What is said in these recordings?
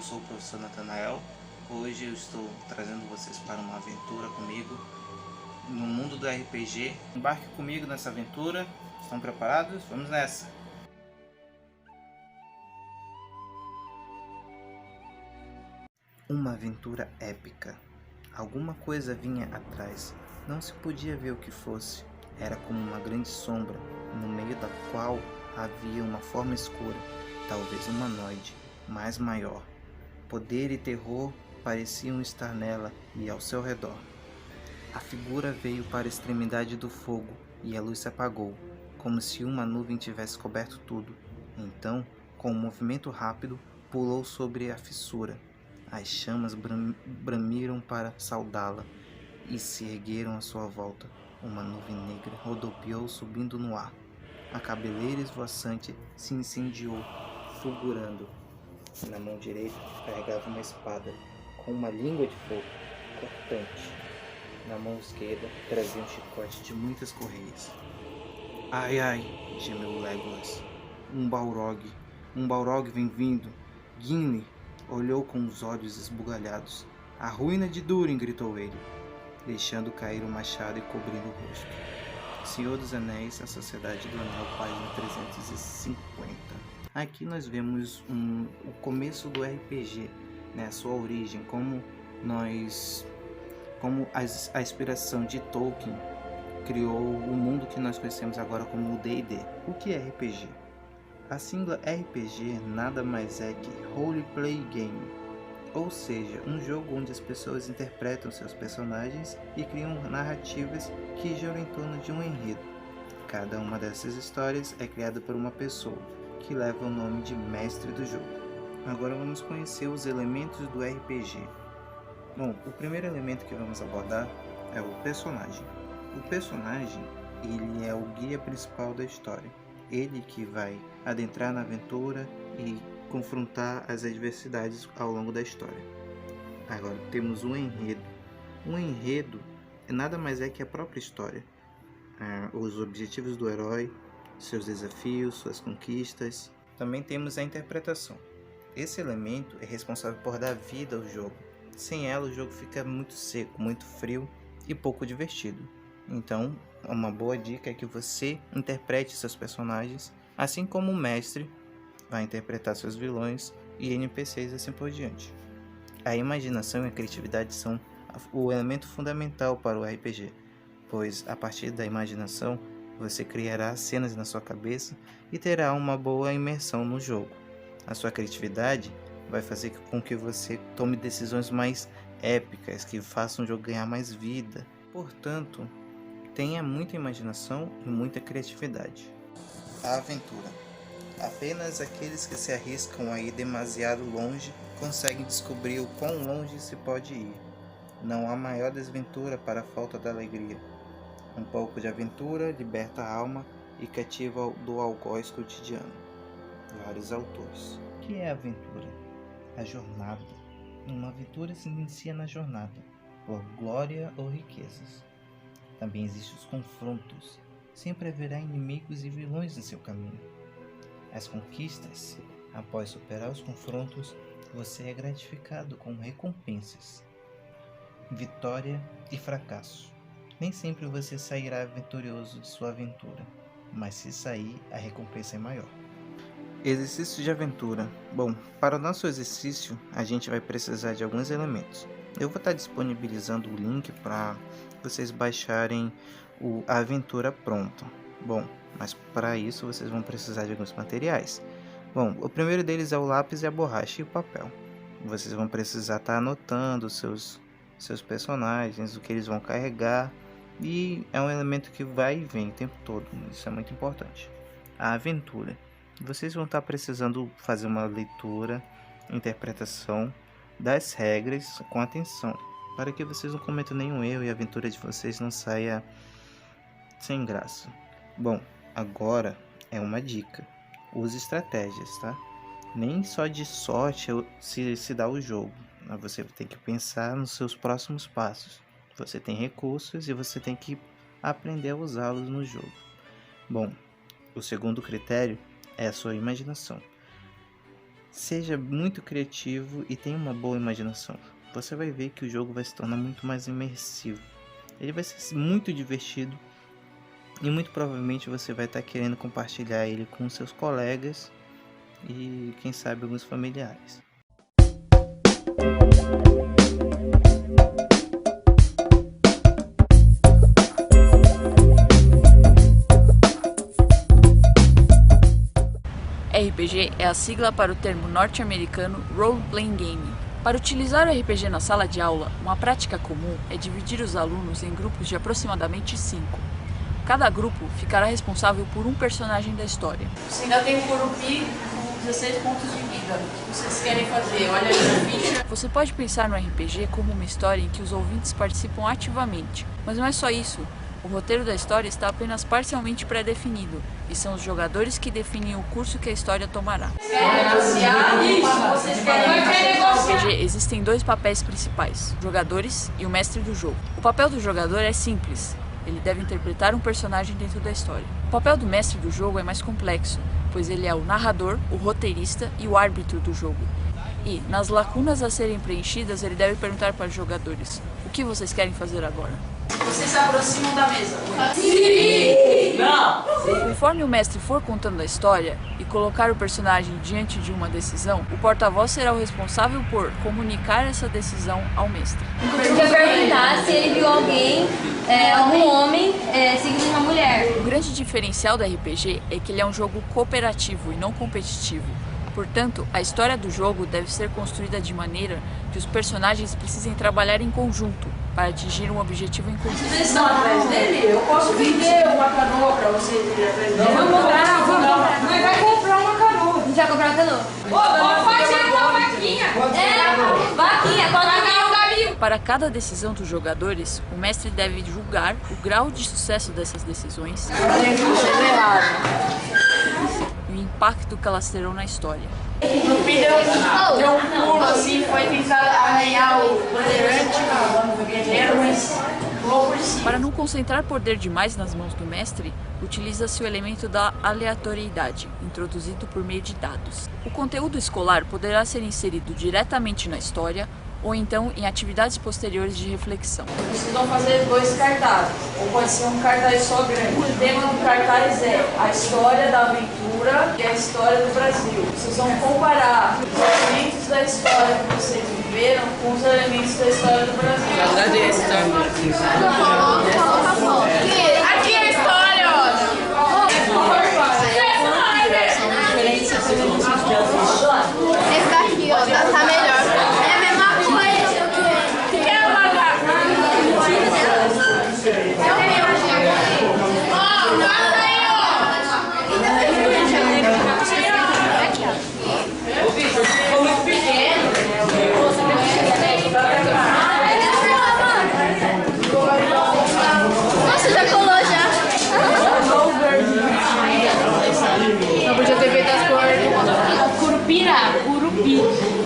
sou o professor Natanael. Hoje eu estou trazendo vocês para uma aventura comigo no mundo do RPG. Embarque comigo nessa aventura. Estão preparados? Vamos nessa! Uma aventura épica. Alguma coisa vinha atrás. Não se podia ver o que fosse. Era como uma grande sombra, no meio da qual havia uma forma escura, talvez humanoide, mas maior. Poder e terror pareciam estar nela e ao seu redor. A figura veio para a extremidade do fogo e a luz se apagou, como se uma nuvem tivesse coberto tudo. Então, com um movimento rápido, pulou sobre a fissura. As chamas bramiram para saudá-la e se ergueram à sua volta. Uma nuvem negra rodopiou subindo no ar. A cabeleira esvoaçante se incendiou, fulgurando. Na mão direita carregava uma espada, com uma língua de fogo, cortante. Na mão esquerda trazia um chicote de muitas correias. Ai, ai, gemeu Legolas. Um Balrog vem vindo. Gimli olhou com os olhos esbugalhados. A ruína de Durin, gritou ele, deixando cair o machado e cobrindo o rosto. Senhor dos Anéis, a Sociedade do Anel, página 350. Aqui nós vemos o começo do RPG, né, a sua origem, como a inspiração de Tolkien criou o mundo que nós conhecemos agora como o D&D. O que é RPG? A sigla RPG nada mais é que Role Play Game, ou seja, um jogo onde as pessoas interpretam seus personagens e criam narrativas que giram em torno de um enredo. Cada uma dessas histórias é criada por uma pessoa, que leva o nome de mestre do jogo. Agora vamos conhecer os elementos do RPG. Bom, o primeiro elemento que vamos abordar é o personagem. O personagem, ele é o guia principal da história. Ele que vai adentrar na aventura e confrontar as adversidades ao longo da história. Agora temos um enredo. Um enredo nada mais é que a própria história. Os objetivos do herói, seus desafios, suas conquistas. Também temos a interpretação. Esse elemento é responsável por dar vida ao jogo. Sem ela o jogo fica muito seco, muito frio e pouco divertido. Então, uma boa dica é que você interprete seus personagens, assim como o mestre vai interpretar seus vilões e NPCs assim por diante. A imaginação e a criatividade são o elemento fundamental para o RPG, pois a partir da imaginação você criará cenas na sua cabeça e terá uma boa imersão no jogo. A sua criatividade vai fazer com que você tome decisões mais épicas, que façam o jogo ganhar mais vida. Portanto, tenha muita imaginação e muita criatividade. A aventura. Apenas aqueles que se arriscam a ir demasiado longe conseguem descobrir o quão longe se pode ir. Não há maior desventura para a falta da alegria. Um pouco de aventura liberta a alma e cativa do algoz cotidiano. Vários autores. O que é aventura? A jornada. Uma aventura se inicia na jornada, por glória ou riquezas. Também existem os confrontos. Sempre haverá inimigos e vilões no seu caminho. As conquistas. Após superar os confrontos, você é gratificado com recompensas. Vitória e fracasso. Nem sempre você sairá vitorioso de sua aventura, mas se sair, a recompensa é maior. Exercício de aventura. Bom, para o nosso exercício, a gente vai precisar de alguns elementos. Eu vou estar disponibilizando o link para vocês baixarem a aventura pronta. Bom, mas para isso vocês vão precisar de alguns materiais. Bom, o primeiro deles é o lápis e a borracha e o papel. Vocês vão precisar estar anotando seus personagens, o que eles vão carregar, e é um elemento que vai e vem o tempo todo, isso é muito importante. A aventura. Vocês vão estar precisando fazer uma leitura, interpretação das regras com atenção, para que vocês não cometam nenhum erro e a aventura de vocês não saia sem graça. Bom, agora é uma dica. Use estratégias, tá? Nem só de sorte se dá o jogo. Você tem que pensar nos seus próximos passos. Você tem recursos e você tem que aprender a usá-los no jogo. Bom, o segundo critério é a sua imaginação. Seja muito criativo e tenha uma boa imaginação. Você vai ver que o jogo vai se tornar muito mais imersivo. Ele vai ser muito divertido e muito provavelmente você vai estar querendo compartilhar ele com seus colegas e quem sabe alguns familiares. RPG é a sigla para o termo norte-americano Role Playing Game. Para utilizar o RPG na sala de aula, uma prática comum é dividir os alunos em grupos de aproximadamente 5. Cada grupo ficará responsável por um personagem da história. Você ainda tem o Kurupi com 16 pontos de vida. O que vocês querem fazer? Olha aí na ficha. Você pode pensar no RPG como uma história em que os ouvintes participam ativamente, mas não é só isso. O roteiro da história está apenas parcialmente pré-definido, e são os jogadores que definem o curso que a história tomará. No RPG existem 2 papéis principais, jogadores e o mestre do jogo. O papel do jogador é simples, ele deve interpretar um personagem dentro da história. O papel do mestre do jogo é mais complexo, pois ele é o narrador, o roteirista e o árbitro do jogo. E, nas lacunas a serem preenchidas, ele deve perguntar para os jogadores: o que vocês querem fazer agora? Vocês se aproximam da mesa. Sim! Não! Conforme o mestre for contando a história e colocar o personagem diante de uma decisão, o porta-voz será o responsável por comunicar essa decisão ao mestre. Eu queria perguntar se ele viu alguém, um homem, seguindo uma mulher. O grande diferencial do RPG é que ele é um jogo cooperativo e não competitivo. Portanto, a história do jogo deve ser construída de maneira que os personagens precisem trabalhar em conjunto para atingir um objetivo em comum. Vocês estão atrás dele? Eu posso vender uma canoa para vocês irem atrás dele. Vamos comprar. Mas vai comprar uma canoa. A gente vai comprar uma canoa. Vamos fazer uma vaquinha. Vaquinha, pode ganhar um caminho. Para cada decisão dos jogadores, o mestre deve julgar o grau de sucesso dessas decisões e o impacto que elas terão na história. O Grupi deu um pulo assim, foi tentar arranhar o bandeirante, o guerreiro, mas pulou por cima. Para não concentrar poder demais nas mãos do mestre, utiliza-se o elemento da aleatoriedade, introduzido por meio de dados. O conteúdo escolar poderá ser inserido diretamente na história ou então em atividades posteriores de reflexão. Vocês vão fazer 2 cartazes, ou pode ser um cartaz só grande. O tema do cartaz é a história da aventura e a história do Brasil. Vocês vão comparar os elementos da história que vocês viveram com os elementos da história do Brasil. Verdade é essa, Aqui é a história, Esse daqui, ó, tá melhor. É a mesma coisa. Quer mandar? Nossa, já colou já. Não podia ter feito as cores.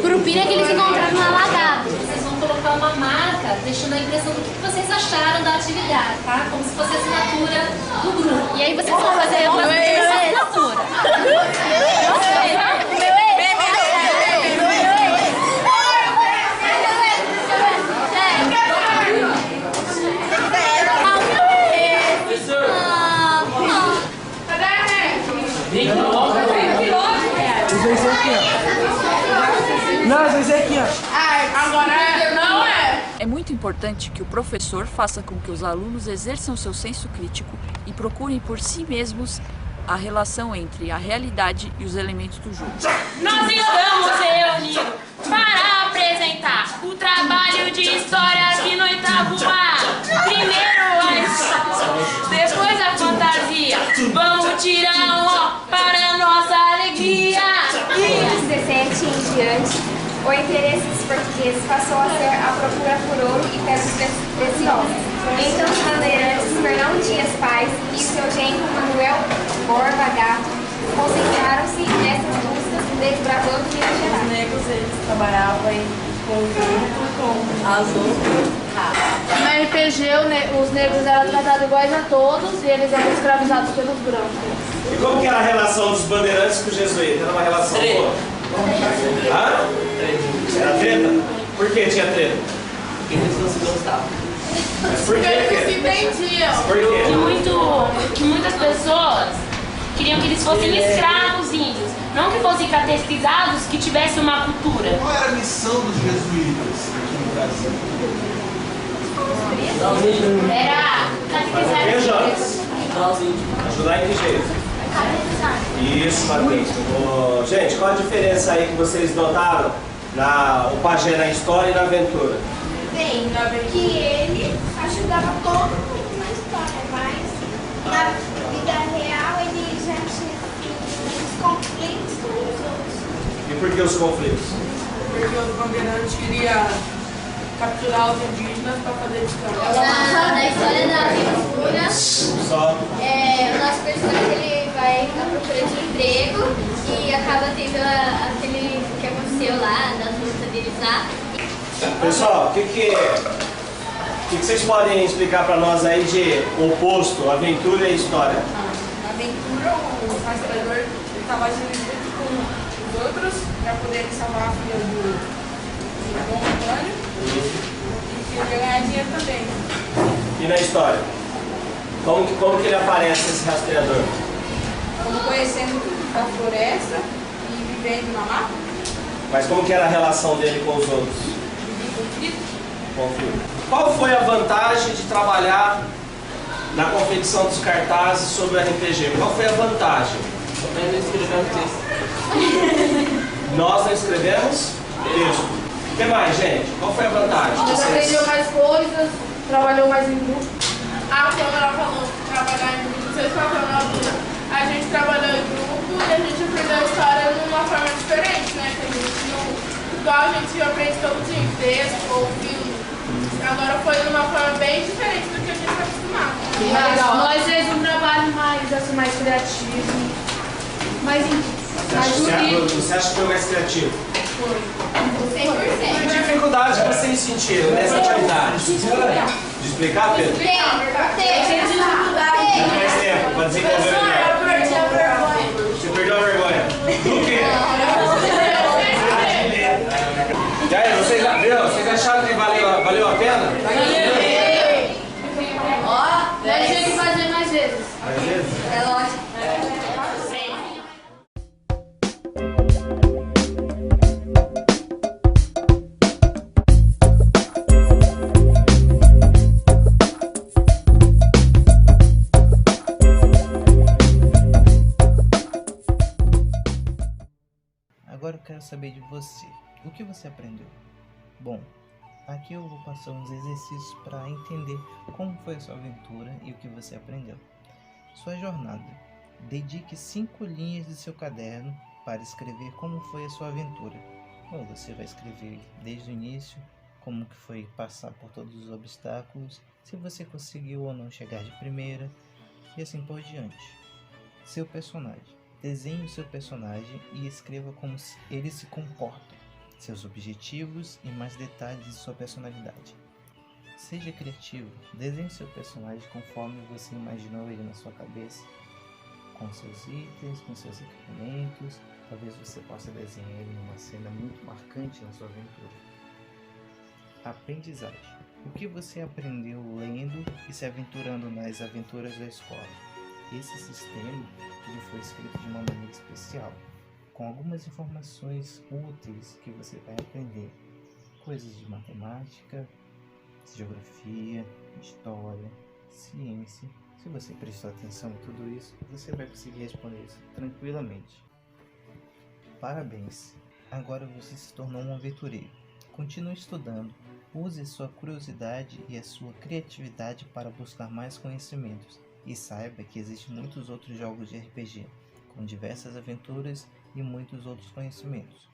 Curupira é que eles encontraram no alagado. Vocês vão colocar uma marca, deixando a impressão do que vocês acharam da atividade, tá? Como se fosse a assinatura do grupo. E aí vocês vão fazer uma assinatura. É muito importante que o professor faça com que os alunos exerçam seu senso crítico e procurem por si mesmos a relação entre a realidade e os elementos do jogo. Nós estamos reunidos para apresentar o trabalho de história aqui no Itabubá. Primeiro a história, depois a fantasia. Vamos tirar um ó para nossa alegria. Dos 17 em diante, o interesse dos portugueses passou a ser a procura por ouro e pedras preciosas. Então os bandeirantes Fernão Dias Paz e seu genro Manuel Borba Gato concentraram-se nessas buscas no desbravador de Minas Gerais. Os negros, eles trabalhavam em conjunto com as outras raças. No RPG, os negros eram tratados iguais a todos e eles eram escravizados pelos brancos. E como que era a relação dos bandeirantes com os jesuítas? Era uma relação boa? Hã? Era treta? Por que tinha treta? Porque eles não se gostavam. Mas por Porque que? eles se entendiam. Por quê? Que muitas pessoas queriam que eles fossem escravos índios. Não que fossem catequizados, que tivessem uma cultura. Qual era a missão dos jesuítas aqui no Brasil? Era catequizar os índios. Ajudar em que jeito? Isso, Matheus. Ô, gente, qual a diferença aí que vocês notaram o pajé na história e na aventura? Bem, que ele ajudava todo mundo na história, mas na vida real ele já tinha os conflitos com os outros. E por que os conflitos? Porque os bandeirantes queriam capturar os indígenas para fazer escravos. Na história da aventura, Só. o nosso personagem ele vai à procura de emprego e acaba tendo aquele que aconteceu lá, das lutas deles lá. Pessoal, o que vocês podem explicar para nós aí de oposto, aventura e história? Na aventura, o rastreador estava agindo junto com os outros para poder salvar a filha do Dom Antônio e queria ganhar dinheiro também. E na história? Como que ele aparece, esse rastreador? Como conhecendo a floresta e vivendo na mata. Mas como que era a relação dele com os outros? Conflito. Qual foi a vantagem de trabalhar na confecção dos cartazes sobre o RPG? Qual foi a vantagem? Também não escrevemos texto. Nós não escrevemos texto. O que mais, gente? Qual foi a vantagem? Você aprendeu mais coisas, trabalhou mais em grupo. A Câmara falou que trabalhar em grupo, vocês falaram, a gente trabalhou em grupo e a gente aprendeu a história de uma forma diferente, né? Que a gente não, igual a gente aprende todo dia, em texto ou filme. Agora foi de uma forma bem diferente do que a gente está acostumado. Nós fizemos um trabalho mais criativo, mais jurídico. Você acha que foi mais criativo? Foi. 100%. Que dificuldade vocês sentiram nessa atividade? De explicar, Pedro? Tem. Não faz tempo para desenvolver melhor. perdi a vergonha. Você perdeu a vergonha. Do quê? E aí, vocês acharam que valeu a pena? Nós temos que fazer mais vezes. Mais vezes? É lógico. Agora eu quero saber de você. O que você aprendeu? Bom, aqui eu vou passar uns exercícios para entender como foi a sua aventura e o que você aprendeu. Sua jornada. Dedique 5 linhas de seu caderno para escrever como foi a sua aventura. Bom, você vai escrever desde o início, como que foi passar por todos os obstáculos, se você conseguiu ou não chegar de primeira, e assim por diante. Seu personagem. Desenhe o seu personagem e escreva como ele se comporta, seus objetivos e mais detalhes de sua personalidade. Seja criativo, desenhe seu personagem conforme você imaginou ele na sua cabeça, com seus itens, com seus equipamentos. Talvez você possa desenhar ele numa cena muito marcante na sua aventura. Aprendizagem. O que você aprendeu lendo e se aventurando nas aventuras da escola? Esse sistema ele foi escrito de uma maneira especial, com algumas informações úteis que você vai aprender. Coisas de matemática, geografia, história, ciência. Se você prestar atenção em tudo isso, você vai conseguir responder isso tranquilamente. Parabéns! Agora você se tornou um aventureiro. Continue estudando, use sua curiosidade e a sua criatividade para buscar mais conhecimentos. E saiba que existem muitos outros jogos de RPG, com diversas aventuras e muitos outros conhecimentos.